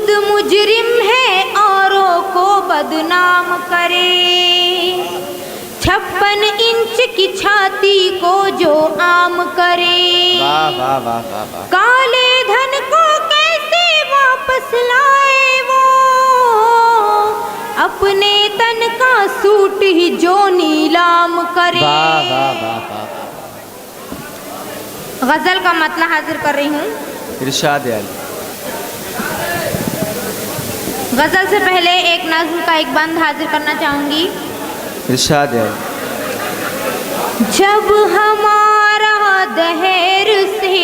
दुष्ट मुजरिम है औरों को बदनाम करे, 56 इंच की छाती को जो आम करे। वाह वाह वाह वाह वाह। काले धन को कैसे वापस लाए वो, अपने तन का सूट ही जो नीलाम करे। वाह वाह वाह वाह। गजल का मतलब हाजिर कर रही हूँ। इरशाद अली। गजल से पहले एक नज़्म का एक बंद हाजिर करना चाहूंगी। इरशाद अली। जब हमारा दहर से,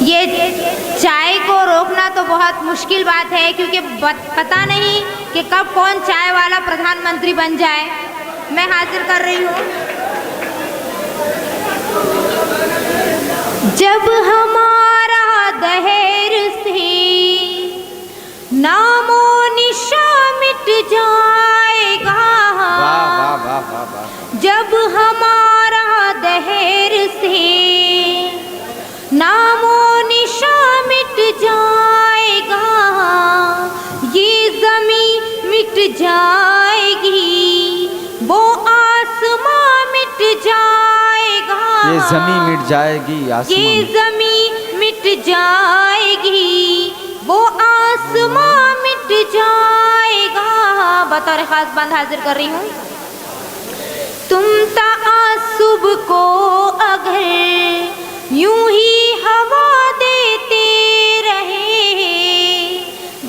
ये चाय को रोकना तो बहुत मुश्किल बात है, क्योंकि पता नहीं कि कब कौन चाय वाला प्रधानमंत्री बन जाए। मैं हाजिर कर रही हूँ। जब हमारा दहर से नामो निशा मिट जाएगा, वाह वाह वाह वाह वाह। जब हमारा दहर से नामो निशा मिट जाएगा, ये ज़मीं मिट जाएगी, वो आसमां मिट जाएगा, ये ज़मीं मिट जाएगी, आसमां, ये ज़मीं मिट जाएगी, वो आसमां मिट जाएगा। बतौर खास बंद हाजिर कर रही हूँ। तुम तासुब को अगर यूं ही हवा देते रहे,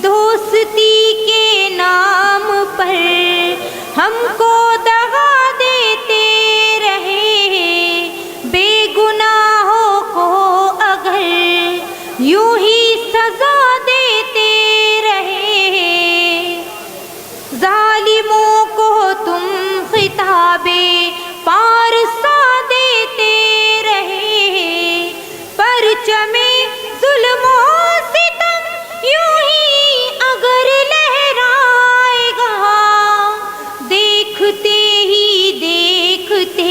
दोस्ती के नाम पर हमको दगा देते रहे, बेगुनाहों को अगर यूं ही सजा देते रहे, जालिमों को तुम खिताबे पारसा देते रहे, परचमे जुल्म और सितम यूं ही अगर लहराएगा, देखते ही देखते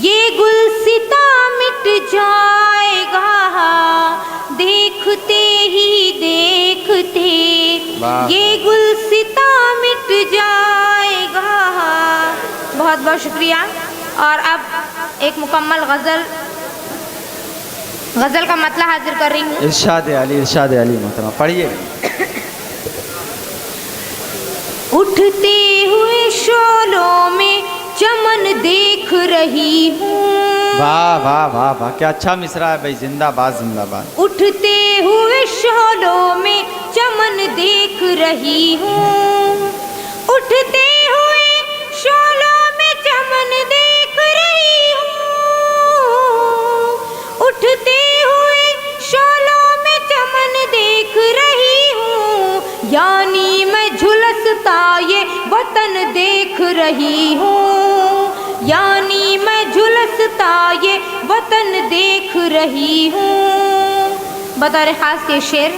ये गुलसिता मिट जाएगा, देखते ही देखते ये गुलसिता मिट जाएगा। बहुत बहुत शुक्रिया। और अब एक मुकम्मल गज़ल का मतलब हाजिर कर रही हूँ। इरशाद अली मोहतरमा पढ़िए। उठते हुए शोलों में चमन देख रही हूँ। वाह वाह वाह वाह, क्या अच्छा मिसरा है भाई। जिंदाबाद जिंदाबाद। उठते हुए शोलों में चमन देख रही हूँ, उठते हुए शोलों में चमन देख रही हूँ, उठते हुए शोलों में चमन देख रही हूँ, यानी मैं झुलसता ये वतन देख रही हूँ, यानी मैं झुलसता ये वतन देख रही हूँ। बतौर खास ये शेर।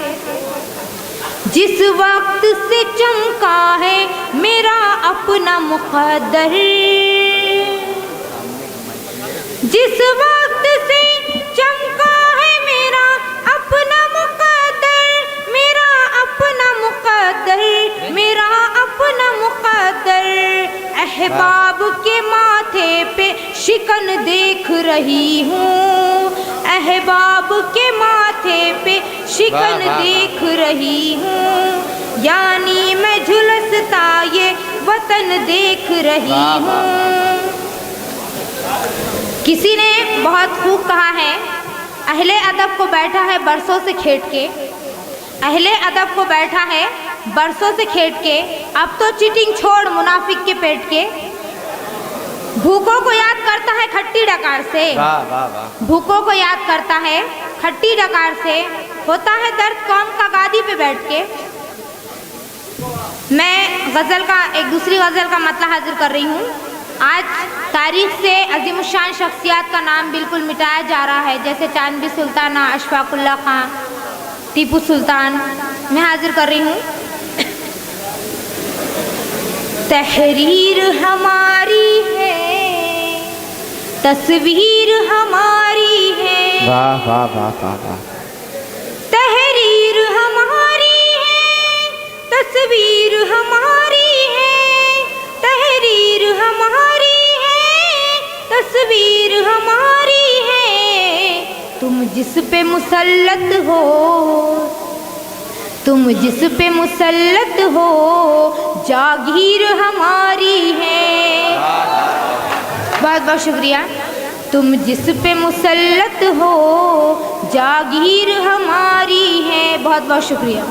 जिस वक्त से चमका है मेरा अपना मुक़द्दर, जिस वक्त से चमका है मेरा अपना मुक़द्दर, मेरा अपना मुक़द्दर, मेरा अपना मुक़द्दर, अहबाब के माथे पे शिकन देख रही हूँ, अहबाब के माथे पे शिकन देख रही हूँ, यानी मैं झुलसता ये वतन देख रही हूँ। किसी ने बहुत खूब कहा है, अहले अदब को बैठा है बरसों से खेट के, अहले अदब को बैठा है बरसों से खेट के, अब तो चीटिंग छोड़ मुनाफिक के पेट के, भूखों को याद करता है खट्टी डकार से, वाह वाह वाह। भूखों को याद करता है खट्टी डकार से, होता है दर्द कौम का गादी पे बैठ के। मैं गज़ल का एक दूसरी गज़ल का मतलब हाजिर कर रही हूँ। आज तारीख से अजीमुशान शख्सियात का नाम बिल्कुल मिटाया जा रहा है, जैसे चांदबी सुल्ताना, अशफाकुल्ला खां, टीपू सुल्तान। मैं हाजिर कर रही हूँ। तहरीर हमारी है, तस्वीर हमारी है, वाह वाह वाह वाह वाह। तस्वीर हमारी है, तहरीर हमारी है, तस्वीर हमारी है। तुम जिस पे मुसल्लत हो, तुम जिस पे मुसल्लत हो, जागीर हमारी है। बहुत बहुत शुक्रिया। तुम जिस पे मुसल्लत हो, जागीर हमारी है। बहुत बहुत शुक्रिया।